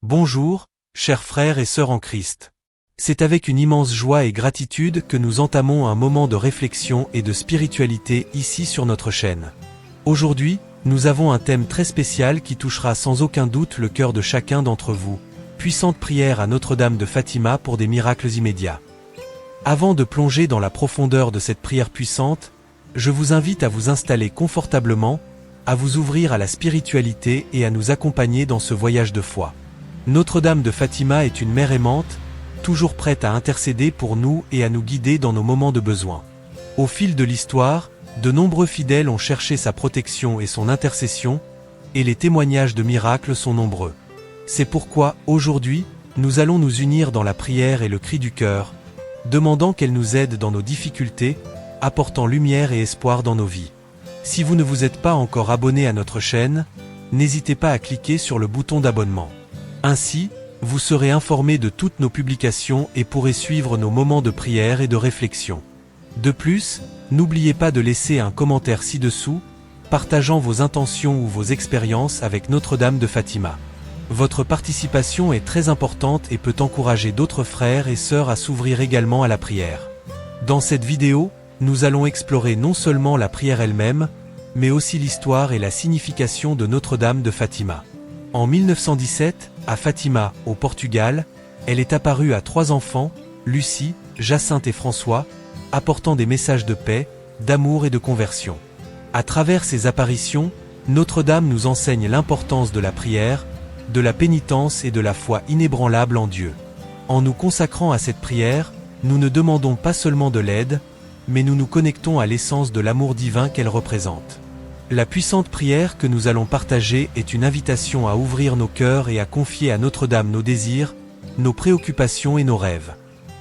Bonjour, chers frères et sœurs en Christ. C'est avec une immense joie et gratitude que nous entamons un moment de réflexion et de spiritualité ici sur notre chaîne. Aujourd'hui, nous avons un thème très spécial qui touchera sans aucun doute le cœur de chacun d'entre vous. Puissante prière à Notre-Dame de Fatima pour des miracles immédiats. Avant de plonger dans la profondeur de cette prière puissante, je vous invite à vous installer confortablement, à vous ouvrir à la spiritualité et à nous accompagner dans ce voyage de foi. Notre-Dame de Fatima est une mère aimante, toujours prête à intercéder pour nous et à nous guider dans nos moments de besoin. Au fil de l'histoire, de nombreux fidèles ont cherché sa protection et son intercession, et les témoignages de miracles sont nombreux. C'est pourquoi, aujourd'hui, nous allons nous unir dans la prière et le cri du cœur, demandant qu'elle nous aide dans nos difficultés, apportant lumière et espoir dans nos vies. Si vous ne vous êtes pas encore abonné à notre chaîne, n'hésitez pas à cliquer sur le bouton d'abonnement. Ainsi, vous serez informé de toutes nos publications et pourrez suivre nos moments de prière et de réflexion. De plus, n'oubliez pas de laisser un commentaire ci-dessous, partageant vos intentions ou vos expériences avec Notre-Dame de Fatima. Votre participation est très importante et peut encourager d'autres frères et sœurs à s'ouvrir également à la prière. Dans cette vidéo, nous allons explorer non seulement la prière elle-même, mais aussi l'histoire et la signification de Notre-Dame de Fatima. En 1917, à Fatima, au Portugal, elle est apparue à 3 enfants, Lucie, Jacinthe et François, apportant des messages de paix, d'amour et de conversion. À travers ces apparitions, Notre-Dame nous enseigne l'importance de la prière, de la pénitence et de la foi inébranlable en Dieu. En nous consacrant à cette prière, nous ne demandons pas seulement de l'aide, mais nous nous connectons à l'essence de l'amour divin qu'elle représente. La puissante prière que nous allons partager est une invitation à ouvrir nos cœurs et à confier à Notre-Dame nos désirs, nos préoccupations et nos rêves.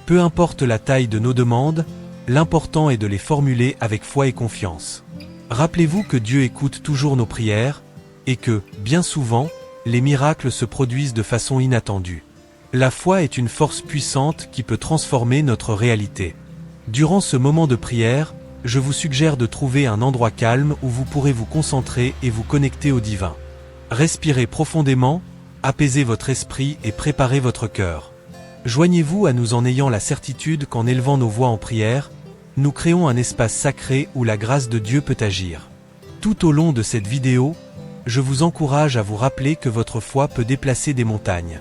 Peu importe la taille de nos demandes, l'important est de les formuler avec foi et confiance. Rappelez-vous que Dieu écoute toujours nos prières, et que, bien souvent, les miracles se produisent de façon inattendue. La foi est une force puissante qui peut transformer notre réalité. Durant ce moment de prière, je vous suggère de trouver un endroit calme où vous pourrez vous concentrer et vous connecter au divin. Respirez profondément, apaisez votre esprit et préparez votre cœur. Joignez-vous à nous en ayant la certitude qu'en élevant nos voix en prière, nous créons un espace sacré où la grâce de Dieu peut agir. Tout au long de cette vidéo, je vous encourage à vous rappeler que votre foi peut déplacer des montagnes.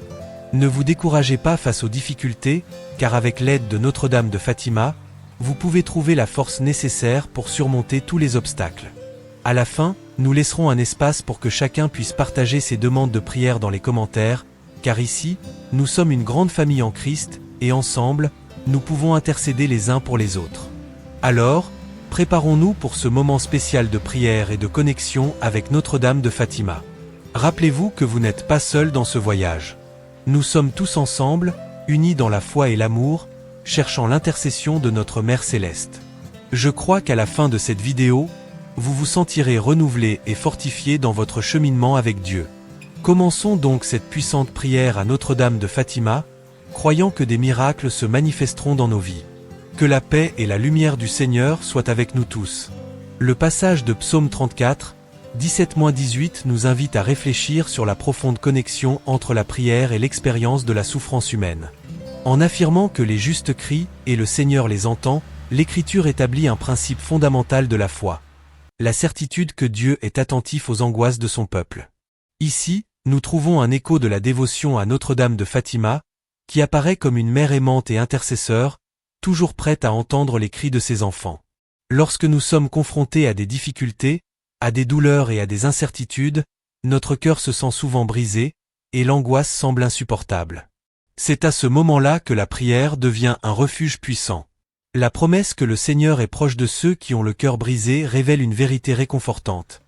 Ne vous découragez pas face aux difficultés, car avec l'aide de Notre-Dame de Fatima, vous pouvez trouver la force nécessaire pour surmonter tous les obstacles. À la fin, nous laisserons un espace pour que chacun puisse partager ses demandes de prière dans les commentaires, car ici, nous sommes une grande famille en Christ, et ensemble, nous pouvons intercéder les uns pour les autres. Alors, préparons-nous pour ce moment spécial de prière et de connexion avec Notre-Dame de Fatima. Rappelez-vous que vous n'êtes pas seul dans ce voyage. Nous sommes tous ensemble, unis dans la foi et l'amour, cherchant l'intercession de notre Mère Céleste. Je crois qu'à la fin de cette vidéo, vous vous sentirez renouvelé et fortifié dans votre cheminement avec Dieu. Commençons donc cette puissante prière à Notre-Dame de Fatima, croyant que des miracles se manifesteront dans nos vies. Que la paix et la lumière du Seigneur soient avec nous tous. Le passage de Psaume 34, 17-18 nous invite à réfléchir sur la profonde connexion entre la prière et l'expérience de la souffrance humaine. En affirmant que les justes crient et le Seigneur les entend, l'Écriture établit un principe fondamental de la foi. La certitude que Dieu est attentif aux angoisses de son peuple. Ici, nous trouvons un écho de la dévotion à Notre-Dame de Fatima, qui apparaît comme une mère aimante et intercesseur, toujours prête à entendre les cris de ses enfants. Lorsque nous sommes confrontés à des difficultés, à des douleurs et à des incertitudes, notre cœur se sent souvent brisé, et l'angoisse semble insupportable. C'est à ce moment-là que la prière devient un refuge puissant. La promesse que le Seigneur est proche de ceux qui ont le cœur brisé révèle une vérité réconfortante.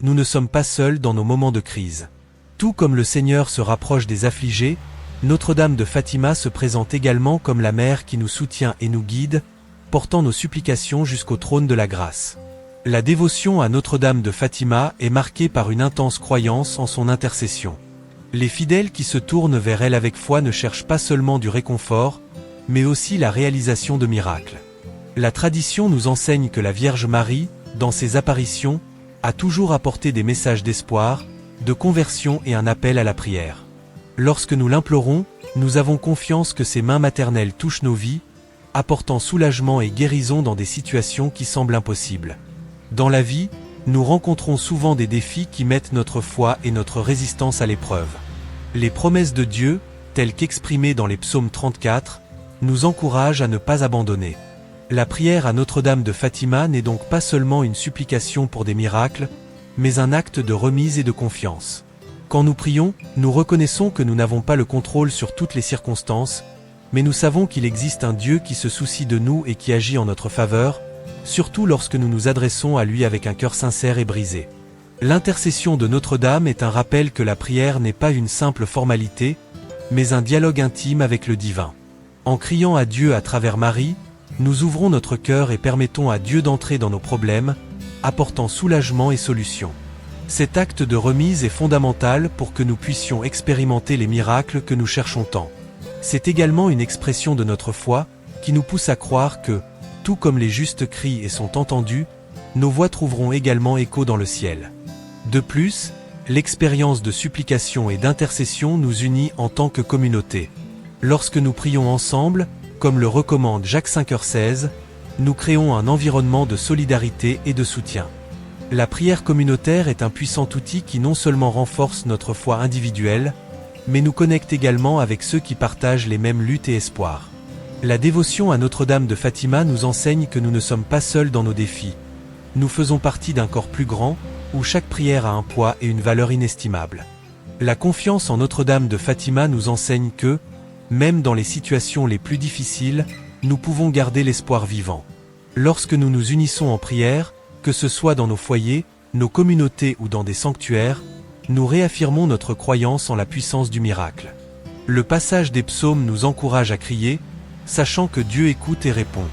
Nous ne sommes pas seuls dans nos moments de crise. Tout comme le Seigneur se rapproche des affligés, Notre-Dame de Fatima se présente également comme la mère qui nous soutient et nous guide, portant nos supplications jusqu'au trône de la grâce. La dévotion à Notre-Dame de Fatima est marquée par une intense croyance en son intercession. Les fidèles qui se tournent vers elle avec foi ne cherchent pas seulement du réconfort, mais aussi la réalisation de miracles. La tradition nous enseigne que la Vierge Marie, dans ses apparitions, a toujours apporté des messages d'espoir, de conversion et un appel à la prière. Lorsque nous l'implorons, nous avons confiance que ses mains maternelles touchent nos vies, apportant soulagement et guérison dans des situations qui semblent impossibles. Dans la vie, nous rencontrons souvent des défis qui mettent notre foi et notre résistance à l'épreuve. Les promesses de Dieu, telles qu'exprimées dans les psaumes 34, nous encouragent à ne pas abandonner. La prière à Notre-Dame de Fatima n'est donc pas seulement une supplication pour des miracles, mais un acte de remise et de confiance. Quand nous prions, nous reconnaissons que nous n'avons pas le contrôle sur toutes les circonstances, mais nous savons qu'il existe un Dieu qui se soucie de nous et qui agit en notre faveur, surtout lorsque nous nous adressons à lui avec un cœur sincère et brisé. L'intercession de Notre-Dame est un rappel que la prière n'est pas une simple formalité, mais un dialogue intime avec le divin. En criant à Dieu à travers Marie, nous ouvrons notre cœur et permettons à Dieu d'entrer dans nos problèmes, apportant soulagement et solution. Cet acte de remise est fondamental pour que nous puissions expérimenter les miracles que nous cherchons tant. C'est également une expression de notre foi, qui nous pousse à croire que, tout comme les justes crient et sont entendus, nos voix trouveront également écho dans le ciel. De plus, l'expérience de supplication et d'intercession nous unit en tant que communauté. Lorsque nous prions ensemble, comme le recommande Jacques 5h16, nous créons un environnement de solidarité et de soutien. La prière communautaire est un puissant outil qui non seulement renforce notre foi individuelle, mais nous connecte également avec ceux qui partagent les mêmes luttes et espoirs. La dévotion à Notre-Dame de Fatima nous enseigne que nous ne sommes pas seuls dans nos défis. Nous faisons partie d'un corps plus grand, où chaque prière a un poids et une valeur inestimables. La confiance en Notre-Dame de Fatima nous enseigne que, même dans les situations les plus difficiles, nous pouvons garder l'espoir vivant. Lorsque nous nous unissons en prière, que ce soit dans nos foyers, nos communautés ou dans des sanctuaires, nous réaffirmons notre croyance en la puissance du miracle. Le passage des psaumes nous encourage à crier, sachant que Dieu écoute et répond.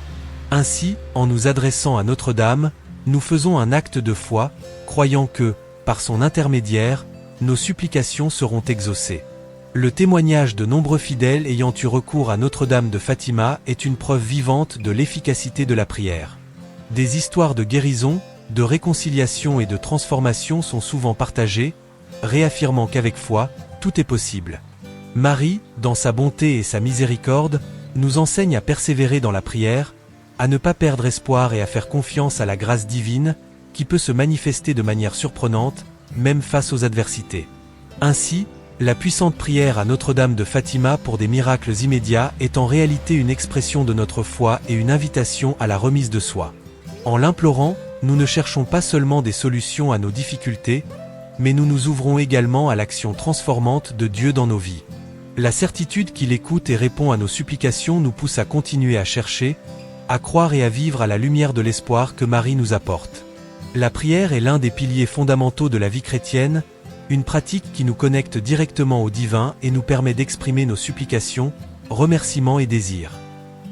Ainsi, en nous adressant à Notre-Dame, nous faisons un acte de foi, croyant que, par son intermédiaire, nos supplications seront exaucées. Le témoignage de nombreux fidèles ayant eu recours à Notre-Dame de Fatima est une preuve vivante de l'efficacité de la prière. Des histoires de guérison, de réconciliation et de transformation sont souvent partagées, réaffirmant qu'avec foi, tout est possible. Marie, dans sa bonté et sa miséricorde, nous enseigne à persévérer dans la prière, à ne pas perdre espoir et à faire confiance à la grâce divine, qui peut se manifester de manière surprenante, même face aux adversités. Ainsi, la puissante prière à Notre-Dame de Fatima pour des miracles immédiats est en réalité une expression de notre foi et une invitation à la remise de soi. En l'implorant, nous ne cherchons pas seulement des solutions à nos difficultés, mais nous nous ouvrons également à l'action transformante de Dieu dans nos vies. La certitude qu'il écoute et répond à nos supplications nous pousse à continuer à chercher, à croire et à vivre à la lumière de l'espoir que Marie nous apporte. La prière est l'un des piliers fondamentaux de la vie chrétienne, une pratique qui nous connecte directement au divin et nous permet d'exprimer nos supplications, remerciements et désirs.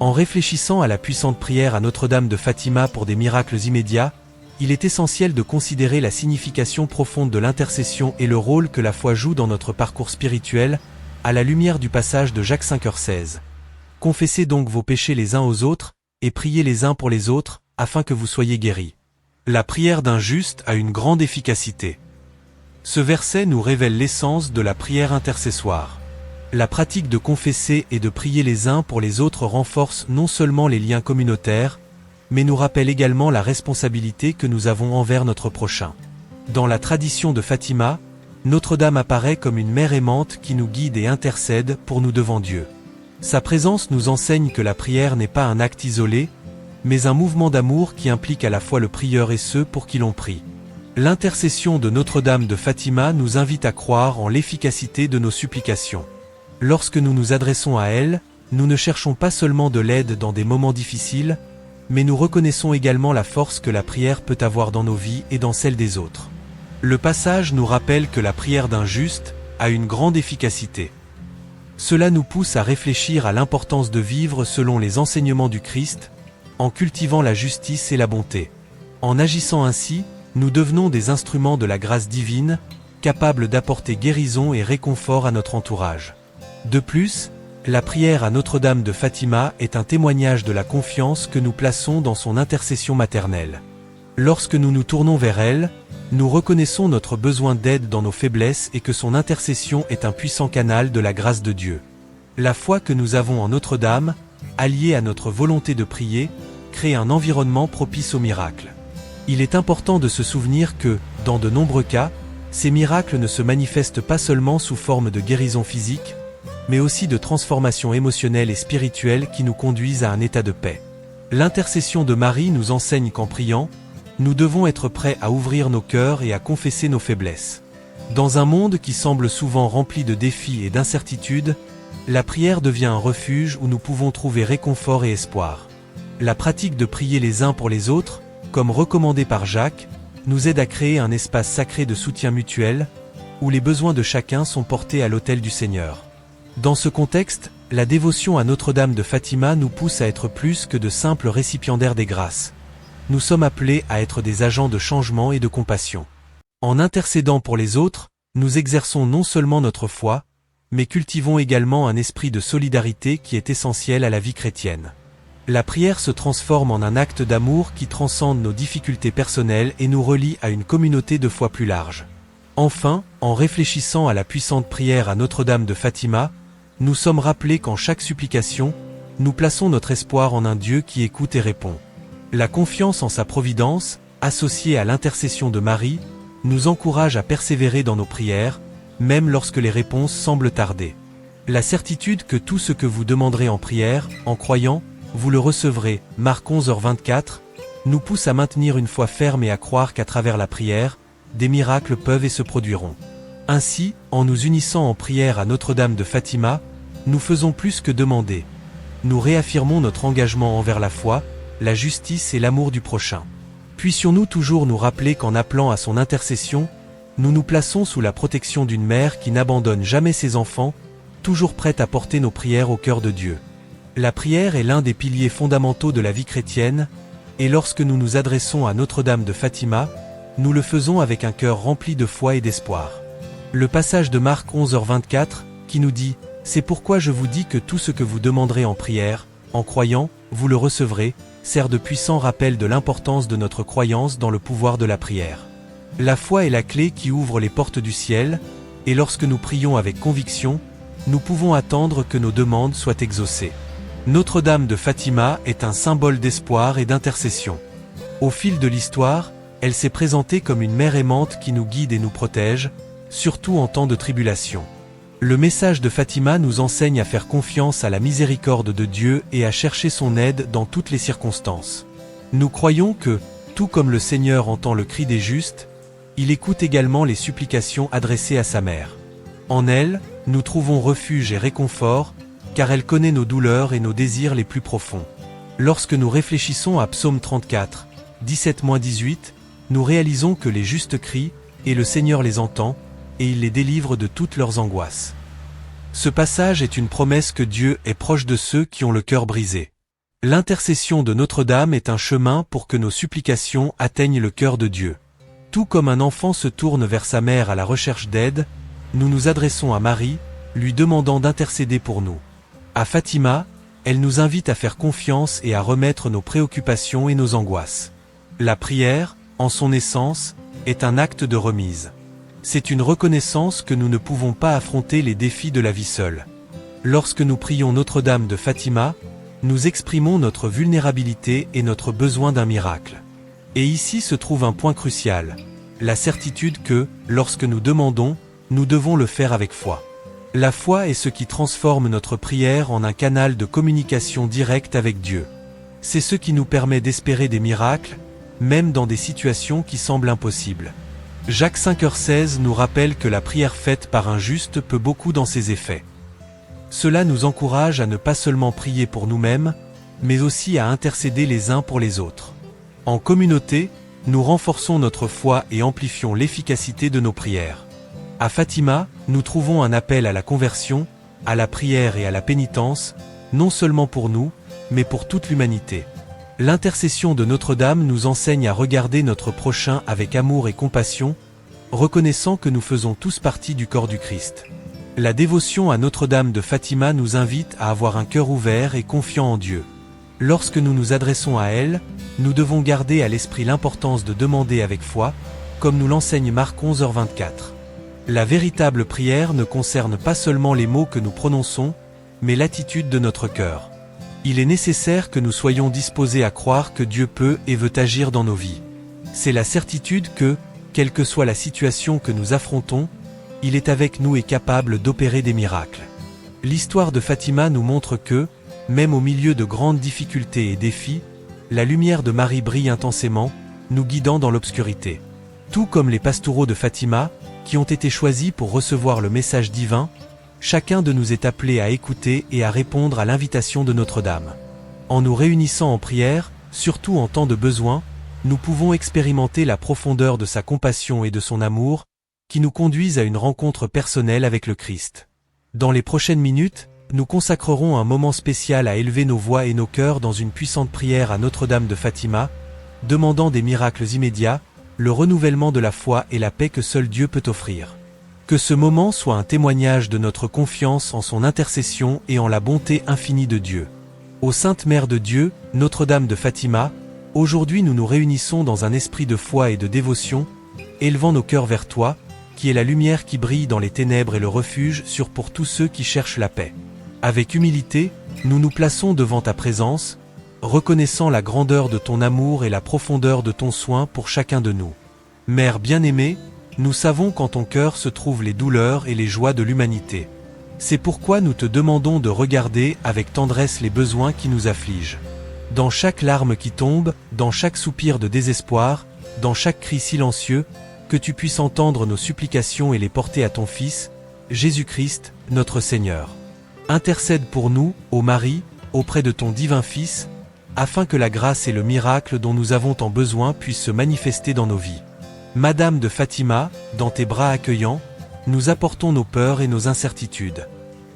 En réfléchissant à la puissante prière à Notre-Dame de Fatima pour des miracles immédiats, il est essentiel de considérer la signification profonde de l'intercession et le rôle que la foi joue dans notre parcours spirituel, à la lumière du passage de Jacques 5h16. Confessez donc vos péchés les uns aux autres, et priez les uns pour les autres, afin que vous soyez guéris. La prière d'un juste a une grande efficacité. Ce verset nous révèle l'essence de la prière intercessoire. La pratique de confesser et de prier les uns pour les autres renforce non seulement les liens communautaires, mais nous rappelle également la responsabilité que nous avons envers notre prochain. Dans la tradition de Fatima, Notre-Dame apparaît comme une mère aimante qui nous guide et intercède pour nous devant Dieu. Sa présence nous enseigne que la prière n'est pas un acte isolé, mais un mouvement d'amour qui implique à la fois le prieur et ceux pour qui l'on prie. L'intercession de Notre-Dame de Fatima nous invite à croire en l'efficacité de nos supplications. Lorsque nous nous adressons à elle, nous ne cherchons pas seulement de l'aide dans des moments difficiles, mais nous reconnaissons également la force que la prière peut avoir dans nos vies et dans celles des autres. Le passage nous rappelle que la prière d'un juste a une grande efficacité. Cela nous pousse à réfléchir à l'importance de vivre selon les enseignements du Christ, en cultivant la justice et la bonté. En agissant ainsi, nous devenons des instruments de la grâce divine, capables d'apporter guérison et réconfort à notre entourage. De plus, la prière à Notre-Dame de Fatima est un témoignage de la confiance que nous plaçons dans son intercession maternelle. Lorsque nous nous tournons vers elle, Nous reconnaissons notre besoin d'aide dans nos faiblesses et que son intercession est un puissant canal de la grâce de Dieu. La foi que nous avons en Notre-Dame, alliée à notre volonté de prier, crée un environnement propice aux miracles. Il est important de se souvenir que, dans de nombreux cas, ces miracles ne se manifestent pas seulement sous forme de guérison physique, mais aussi de transformations émotionnelles et spirituelles qui nous conduisent à un état de paix. L'intercession de Marie nous enseigne qu'en priant, nous devons être prêts à ouvrir nos cœurs et à confesser nos faiblesses. Dans un monde qui semble souvent rempli de défis et d'incertitudes, la prière devient un refuge où nous pouvons trouver réconfort et espoir. La pratique de prier les uns pour les autres, comme recommandé par Jacques, nous aide à créer un espace sacré de soutien mutuel, où les besoins de chacun sont portés à l'autel du Seigneur. Dans ce contexte, la dévotion à Notre-Dame de Fatima nous pousse à être plus que de simples récipiendaires des grâces. Nous sommes appelés à être des agents de changement et de compassion. En intercédant pour les autres, nous exerçons non seulement notre foi, mais cultivons également un esprit de solidarité qui est essentiel à la vie chrétienne. La prière se transforme en un acte d'amour qui transcende nos difficultés personnelles et nous relie à une communauté de foi plus large. Enfin, en réfléchissant à la puissante prière à Notre-Dame de Fatima, nous sommes rappelés qu'en chaque supplication, nous plaçons notre espoir en un Dieu qui écoute et répond. La confiance en sa providence, associée à l'intercession de Marie, nous encourage à persévérer dans nos prières, même lorsque les réponses semblent tarder. La certitude que tout ce que vous demanderez en prière, en croyant, vous le recevrez, Marc 11h24, nous pousse à maintenir une foi ferme et à croire qu'à travers la prière, des miracles peuvent et se produiront. Ainsi, en nous unissant en prière à Notre-Dame de Fatima, nous faisons plus que demander. Nous réaffirmons notre engagement envers la foi, la justice et l'amour du prochain. Puissions-nous toujours nous rappeler qu'en appelant à son intercession, nous nous plaçons sous la protection d'une mère qui n'abandonne jamais ses enfants, toujours prête à porter nos prières au cœur de Dieu. La prière est l'un des piliers fondamentaux de la vie chrétienne, et lorsque nous nous adressons à Notre-Dame de Fatima, nous le faisons avec un cœur rempli de foi et d'espoir. Le passage de Marc 11h24, qui nous dit « C'est pourquoi je vous dis que tout ce que vous demanderez en prière, en croyant, vous le recevrez », sert de puissant rappel de l'importance de notre croyance dans le pouvoir de la prière. La foi est la clé qui ouvre les portes du ciel, et lorsque nous prions avec conviction, nous pouvons attendre que nos demandes soient exaucées. Notre-Dame de Fatima est un symbole d'espoir et d'intercession. Au fil de l'histoire, elle s'est présentée comme une mère aimante qui nous guide et nous protège, surtout en temps de tribulation. Le message de Fatima nous enseigne à faire confiance à la miséricorde de Dieu et à chercher son aide dans toutes les circonstances. Nous croyons que, tout comme le Seigneur entend le cri des justes, il écoute également les supplications adressées à sa mère. En elle, nous trouvons refuge et réconfort, car elle connaît nos douleurs et nos désirs les plus profonds. Lorsque nous réfléchissons à Psaume 34, 17-18, nous réalisons que les justes crient, et le Seigneur les entend, et il les délivre de toutes leurs angoisses. Ce passage est une promesse que Dieu est proche de ceux qui ont le cœur brisé. L'intercession de Notre-Dame est un chemin pour que nos supplications atteignent le cœur de Dieu. Tout comme un enfant se tourne vers sa mère à la recherche d'aide, nous nous adressons à Marie, lui demandant d'intercéder pour nous. À Fatima, elle nous invite à faire confiance et à remettre nos préoccupations et nos angoisses. La prière, en son essence, est un acte de remise. C'est une reconnaissance que nous ne pouvons pas affronter les défis de la vie seule. Lorsque nous prions Notre-Dame de Fatima, nous exprimons notre vulnérabilité et notre besoin d'un miracle. Et ici se trouve un point crucial, la certitude que, lorsque nous demandons, nous devons le faire avec foi. La foi est ce qui transforme notre prière en un canal de communication directe avec Dieu. C'est ce qui nous permet d'espérer des miracles, même dans des situations qui semblent impossibles. Jacques 5h16 nous rappelle que la prière faite par un juste peut beaucoup dans ses effets. Cela nous encourage à ne pas seulement prier pour nous-mêmes, mais aussi à intercéder les uns pour les autres. En communauté, nous renforçons notre foi et amplifions l'efficacité de nos prières. À Fatima, nous trouvons un appel à la conversion, à la prière et à la pénitence, non seulement pour nous, mais pour toute l'humanité. L'intercession de Notre-Dame nous enseigne à regarder notre prochain avec amour et compassion, reconnaissant que nous faisons tous partie du corps du Christ. La dévotion à Notre-Dame de Fatima nous invite à avoir un cœur ouvert et confiant en Dieu. Lorsque nous nous adressons à elle, nous devons garder à l'esprit l'importance de demander avec foi, comme nous l'enseigne Marc 11h24. La véritable prière ne concerne pas seulement les mots que nous prononçons, mais l'attitude de notre cœur. Il est nécessaire que nous soyons disposés à croire que Dieu peut et veut agir dans nos vies. C'est la certitude que, quelle que soit la situation que nous affrontons, il est avec nous et capable d'opérer des miracles. L'histoire de Fatima nous montre que, même au milieu de grandes difficultés et défis, la lumière de Marie brille intensément, nous guidant dans l'obscurité. Tout comme les pastoureaux de Fatima, qui ont été choisis pour recevoir le message divin, chacun de nous est appelé à écouter et à répondre à l'invitation de Notre-Dame. En nous réunissant en prière, surtout en temps de besoin, nous pouvons expérimenter la profondeur de sa compassion et de son amour, qui nous conduisent à une rencontre personnelle avec le Christ. Dans les prochaines minutes, nous consacrerons un moment spécial à élever nos voix et nos cœurs dans une puissante prière à Notre-Dame de Fatima, demandant des miracles immédiats, le renouvellement de la foi et la paix que seul Dieu peut offrir. Que ce moment soit un témoignage de notre confiance en son intercession et en la bonté infinie de Dieu. Ô Sainte Mère de Dieu, Notre-Dame de Fatima, aujourd'hui nous nous réunissons dans un esprit de foi et de dévotion, élevant nos cœurs vers toi, qui est la lumière qui brille dans les ténèbres et le refuge sûr pour tous ceux qui cherchent la paix. Avec humilité, nous nous plaçons devant ta présence, reconnaissant la grandeur de ton amour et la profondeur de ton soin pour chacun de nous. Mère bien-aimée, nous savons qu'en ton cœur se trouvent les douleurs et les joies de l'humanité. C'est pourquoi nous te demandons de regarder avec tendresse les besoins qui nous affligent. Dans chaque larme qui tombe, dans chaque soupir de désespoir, dans chaque cri silencieux, que tu puisses entendre nos supplications et les porter à ton Fils, Jésus-Christ, notre Seigneur. Intercède pour nous, ô Marie, auprès de ton divin Fils, afin que la grâce et le miracle dont nous avons tant besoin puissent se manifester dans nos vies. Madame de Fatima, dans tes bras accueillants, nous apportons nos peurs et nos incertitudes.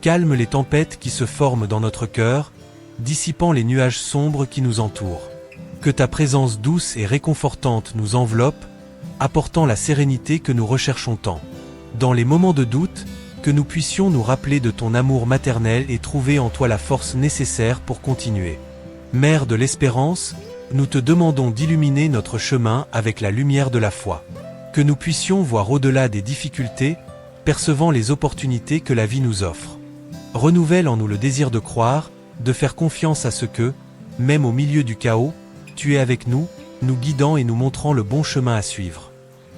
Calme les tempêtes qui se forment dans notre cœur, dissipant les nuages sombres qui nous entourent. Que ta présence douce et réconfortante nous enveloppe, apportant la sérénité que nous recherchons tant. Dans les moments de doute, que nous puissions nous rappeler de ton amour maternel et trouver en toi la force nécessaire pour continuer. Mère de l'espérance, nous te demandons d'illuminer notre chemin avec la lumière de la foi. Que nous puissions voir au-delà des difficultés, percevant les opportunités que la vie nous offre. Renouvelle en nous le désir de croire, de faire confiance à ce que, même au milieu du chaos, tu es avec nous, nous guidant et nous montrant le bon chemin à suivre.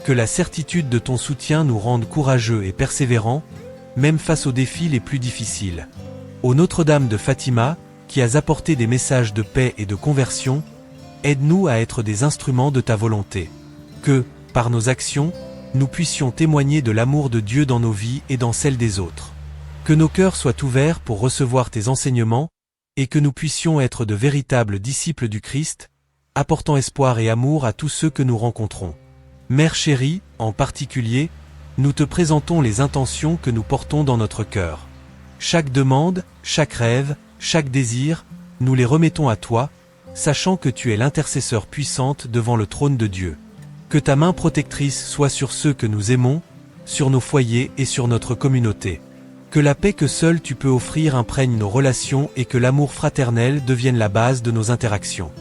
Que la certitude de ton soutien nous rende courageux et persévérants, même face aux défis les plus difficiles. Ô Notre-Dame de Fatima, qui as apporté des messages de paix et de conversion, aide-nous à être des instruments de ta volonté. Que, par nos actions, nous puissions témoigner de l'amour de Dieu dans nos vies et dans celles des autres. Que nos cœurs soient ouverts pour recevoir tes enseignements, et que nous puissions être de véritables disciples du Christ, apportant espoir et amour à tous ceux que nous rencontrons. Mère chérie, en particulier, nous te présentons les intentions que nous portons dans notre cœur. Chaque demande, chaque rêve, chaque désir, nous les remettons à toi, sachant que tu es l'intercesseur puissante devant le trône de Dieu. Que ta main protectrice soit sur ceux que nous aimons, sur nos foyers et sur notre communauté. Que la paix que seul tu peux offrir imprègne nos relations et que l'amour fraternel devienne la base de nos interactions.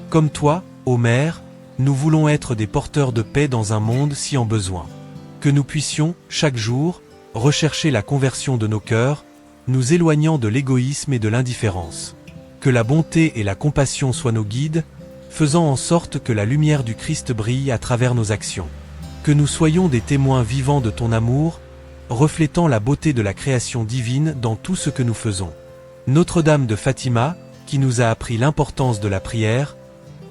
Comme toi, ô Mère, nous voulons être des porteurs de paix dans un monde si en besoin. Que nous puissions, chaque jour, rechercher la conversion de nos cœurs, nous éloignant de l'égoïsme et de l'indifférence. Que la bonté et la compassion soient nos guides, faisant en sorte que la lumière du Christ brille à travers nos actions. Que nous soyons des témoins vivants de ton amour, reflétant la beauté de la création divine dans tout ce que nous faisons. Notre-Dame de Fatima, qui nous a appris l'importance de la prière,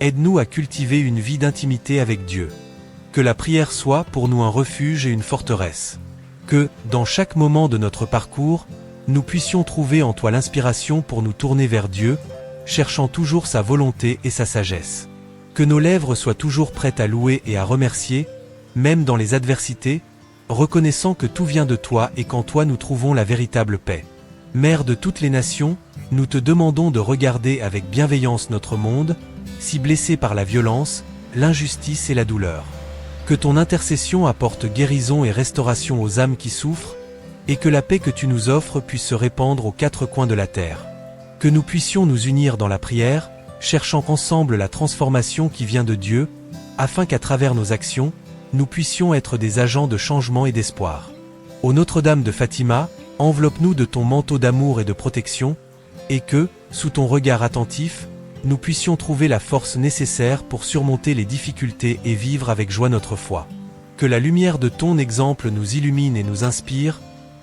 aide-nous à cultiver une vie d'intimité avec Dieu. Que la prière soit pour nous un refuge et une forteresse. Que, dans chaque moment de notre parcours, nous puissions trouver en toi l'inspiration pour nous tourner vers Dieu, cherchant toujours sa volonté et sa sagesse. Que nos lèvres soient toujours prêtes à louer et à remercier, même dans les adversités, reconnaissant que tout vient de toi et qu'en toi nous trouvons la véritable paix. Mère de toutes les nations, nous te demandons de regarder avec bienveillance notre monde, si blessé par la violence, l'injustice et la douleur. Que ton intercession apporte guérison et restauration aux âmes qui souffrent, et que la paix que tu nous offres puisse se répandre aux quatre coins de la terre. Que nous puissions nous unir dans la prière, cherchant ensemble la transformation qui vient de Dieu, afin qu'à travers nos actions, nous puissions être des agents de changement et d'espoir. Ô Notre-Dame de Fatima, enveloppe-nous de ton manteau d'amour et de protection, et que, sous ton regard attentif, nous puissions trouver la force nécessaire pour surmonter les difficultés et vivre avec joie notre foi. Que la lumière de ton exemple nous illumine et nous inspire,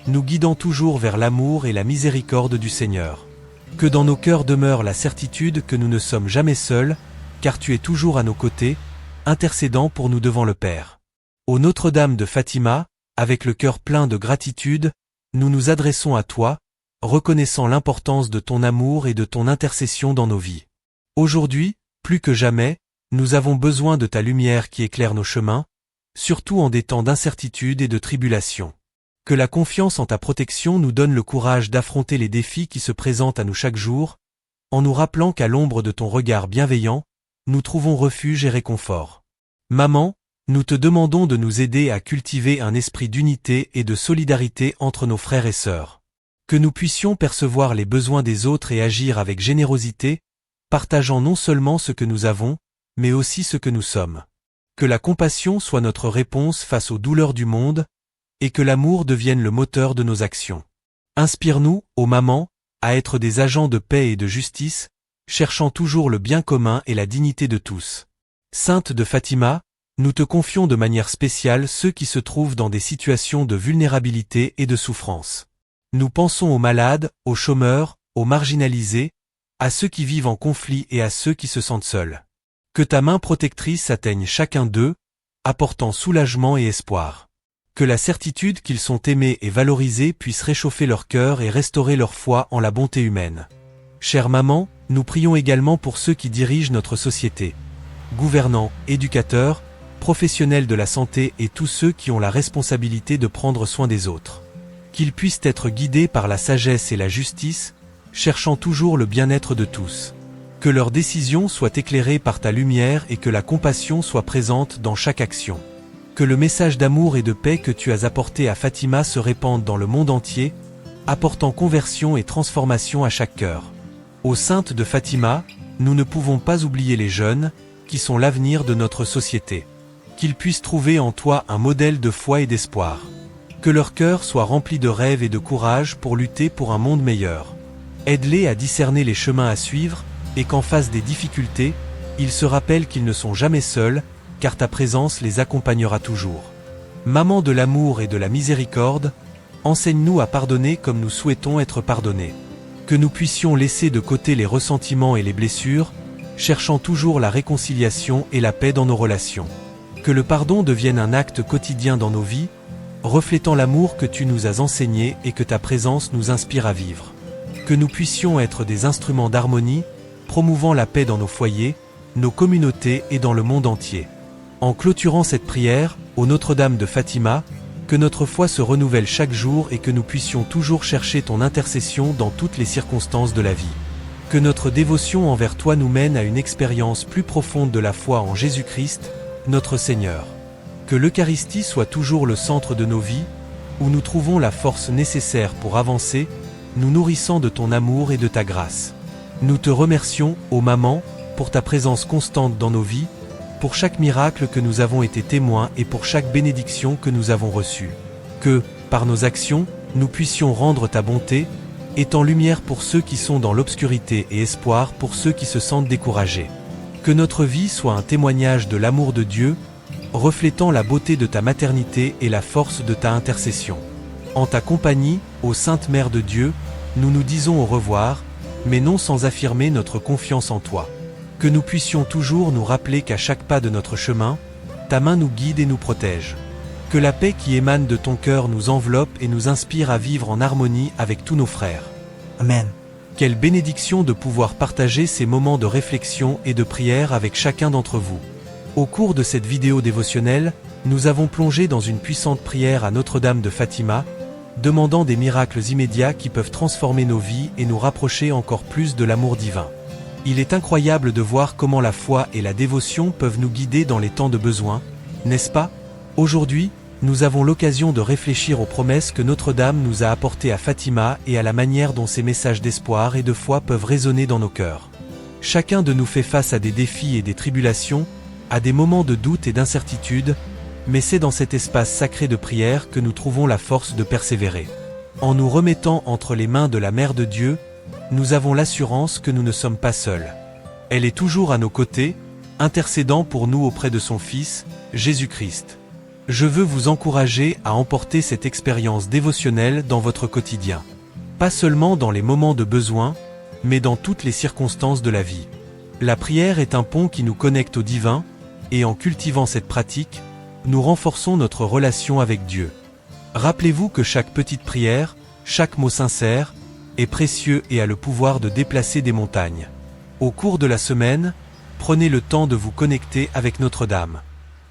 nous guidant toujours vers l'amour et la miséricorde du Seigneur. Que dans nos cœurs demeure la certitude que nous ne sommes jamais seuls, car tu es toujours à nos côtés, intercédant pour nous devant le Père. Ô Notre-Dame de Fatima, avec le cœur plein de gratitude, nous nous adressons à toi, reconnaissant l'importance de ton amour et de ton intercession dans nos vies. Aujourd'hui, plus que jamais, nous avons besoin de ta lumière qui éclaire nos chemins, surtout en des temps d'incertitude et de tribulation. Que la confiance en ta protection nous donne le courage d'affronter les défis qui se présentent à nous chaque jour, en nous rappelant qu'à l'ombre de ton regard bienveillant, nous trouvons refuge et réconfort. Maman, nous te demandons de nous aider à cultiver un esprit d'unité et de solidarité entre nos frères et sœurs. Que nous puissions percevoir les besoins des autres et agir avec générosité, partageant non seulement ce que nous avons, mais aussi ce que nous sommes. Que la compassion soit notre réponse face aux douleurs du monde, et que l'amour devienne le moteur de nos actions. Inspire-nous, ô maman, à être des agents de paix et de justice, cherchant toujours le bien commun et la dignité de tous. Sainte de Fatima, nous te confions de manière spéciale ceux qui se trouvent dans des situations de vulnérabilité et de souffrance. Nous pensons aux malades, aux chômeurs, aux marginalisés, à ceux qui vivent en conflit et à ceux qui se sentent seuls. Que ta main protectrice atteigne chacun d'eux, apportant soulagement et espoir. Que la certitude qu'ils sont aimés et valorisés puisse réchauffer leur cœur et restaurer leur foi en la bonté humaine. Chère maman, nous prions également pour ceux qui dirigent notre société. Gouvernants, éducateurs, professionnels de la santé et tous ceux qui ont la responsabilité de prendre soin des autres. Qu'ils puissent être guidés par la sagesse et la justice, cherchant toujours le bien-être de tous. Que leurs décisions soient éclairées par ta lumière et que la compassion soit présente dans chaque action. Que le message d'amour et de paix que tu as apporté à Fatima se répande dans le monde entier, apportant conversion et transformation à chaque cœur. Ô Sainte de Fatima, nous ne pouvons pas oublier les jeunes, qui sont l'avenir de notre société. Qu'ils puissent trouver en toi un modèle de foi et d'espoir. Que leur cœur soit rempli de rêves et de courage pour lutter pour un monde meilleur. Aide-les à discerner les chemins à suivre, et qu'en face des difficultés, ils se rappellent qu'ils ne sont jamais seuls, car ta présence les accompagnera toujours. Maman de l'amour et de la miséricorde, enseigne-nous à pardonner comme nous souhaitons être pardonnés. Que nous puissions laisser de côté les ressentiments et les blessures, cherchant toujours la réconciliation et la paix dans nos relations. Que le pardon devienne un acte quotidien dans nos vies, reflétant l'amour que tu nous as enseigné et que ta présence nous inspire à vivre. Que nous puissions être des instruments d'harmonie, promouvant la paix dans nos foyers, nos communautés et dans le monde entier. En clôturant cette prière, ô Notre-Dame de Fatima, que notre foi se renouvelle chaque jour et que nous puissions toujours chercher ton intercession dans toutes les circonstances de la vie. Que notre dévotion envers toi nous mène à une expérience plus profonde de la foi en Jésus-Christ, notre Seigneur. Que l'Eucharistie soit toujours le centre de nos vies, où nous trouvons la force nécessaire pour avancer, nous nourrissant de ton amour et de ta grâce. Nous te remercions, ô Maman, pour ta présence constante dans nos vies, pour chaque miracle que nous avons été témoins et pour chaque bénédiction que nous avons reçue. Que, par nos actions, nous puissions rendre ta bonté, étant lumière pour ceux qui sont dans l'obscurité et espoir pour ceux qui se sentent découragés. Que notre vie soit un témoignage de l'amour de Dieu, reflétant la beauté de ta maternité et la force de ta intercession. En ta compagnie, ô Sainte Mère de Dieu, nous nous disons au revoir, mais non sans affirmer notre confiance en toi. Que nous puissions toujours nous rappeler qu'à chaque pas de notre chemin, ta main nous guide et nous protège. Que la paix qui émane de ton cœur nous enveloppe et nous inspire à vivre en harmonie avec tous nos frères. Amen. Quelle bénédiction de pouvoir partager ces moments de réflexion et de prière avec chacun d'entre vous. Au cours de cette vidéo dévotionnelle, nous avons plongé dans une puissante prière à Notre-Dame de Fatima, demandant des miracles immédiats qui peuvent transformer nos vies et nous rapprocher encore plus de l'amour divin. Il est incroyable de voir comment la foi et la dévotion peuvent nous guider dans les temps de besoin, n'est-ce pas? Aujourd'hui, nous avons l'occasion de réfléchir aux promesses que Notre-Dame nous a apportées à Fatima et à la manière dont ces messages d'espoir et de foi peuvent résonner dans nos cœurs. Chacun de nous fait face à des défis et des tribulations, à des moments de doute et d'incertitude, Mais c'est dans cet espace sacré de prière que nous trouvons la force de persévérer. En nous remettant entre les mains de la Mère de Dieu, nous avons l'assurance que nous ne sommes pas seuls. Elle est toujours à nos côtés, intercédant pour nous auprès de son Fils, Jésus-Christ. Je veux vous encourager à emporter cette expérience dévotionnelle dans votre quotidien. Pas seulement dans les moments de besoin, mais dans toutes les circonstances de la vie. La prière est un pont qui nous connecte au divin, et en cultivant cette pratique, nous renforçons notre relation avec Dieu. Rappelez-vous que chaque petite prière, chaque mot sincère, est précieux et a le pouvoir de déplacer des montagnes. Au cours de la semaine, prenez le temps de vous connecter avec Notre-Dame.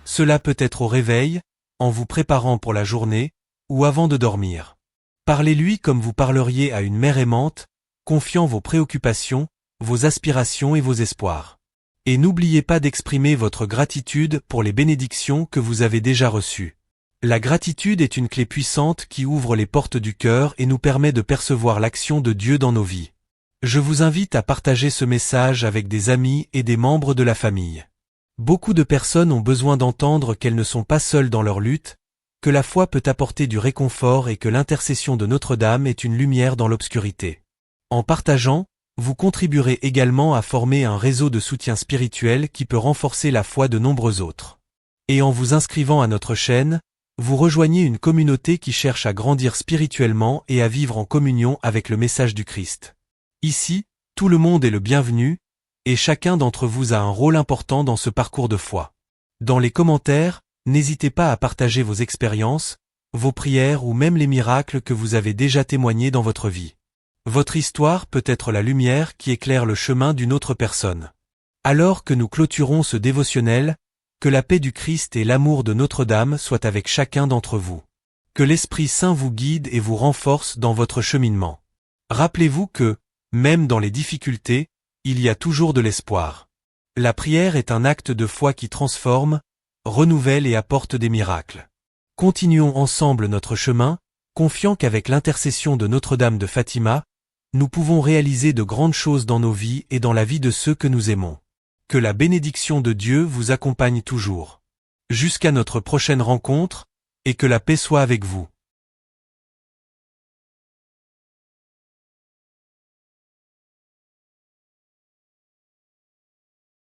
Cela peut être au réveil, en vous préparant pour la journée, ou avant de dormir. Parlez-lui comme vous parleriez à une mère aimante, confiant vos préoccupations, vos aspirations et vos espoirs. Et n'oubliez pas d'exprimer votre gratitude pour les bénédictions que vous avez déjà reçues. La gratitude est une clé puissante qui ouvre les portes du cœur et nous permet de percevoir l'action de Dieu dans nos vies. Je vous invite à partager ce message avec des amis et des membres de la famille. Beaucoup de personnes ont besoin d'entendre qu'elles ne sont pas seules dans leur lutte, que la foi peut apporter du réconfort et que l'intercession de Notre-Dame est une lumière dans l'obscurité. En partageant, vous contribuerez également à former un réseau de soutien spirituel qui peut renforcer la foi de nombreux autres. Et en vous inscrivant à notre chaîne, vous rejoignez une communauté qui cherche à grandir spirituellement et à vivre en communion avec le message du Christ. Ici, tout le monde est le bienvenu, et chacun d'entre vous a un rôle important dans ce parcours de foi. Dans les commentaires, n'hésitez pas à partager vos expériences, vos prières ou même les miracles que vous avez déjà témoignés dans votre vie. Votre histoire peut être la lumière qui éclaire le chemin d'une autre personne. Alors que nous clôturons ce dévotionnel, que la paix du Christ et l'amour de Notre-Dame soient avec chacun d'entre vous. Que l'Esprit Saint vous guide et vous renforce dans votre cheminement. Rappelez-vous que, même dans les difficultés, il y a toujours de l'espoir. La prière est un acte de foi qui transforme, renouvelle et apporte des miracles. Continuons ensemble notre chemin, confiant qu'avec l'intercession de Notre-Dame de Fatima, nous pouvons réaliser de grandes choses dans nos vies et dans la vie de ceux que nous aimons. Que la bénédiction de Dieu vous accompagne toujours. Jusqu'à notre prochaine rencontre, et que la paix soit avec vous.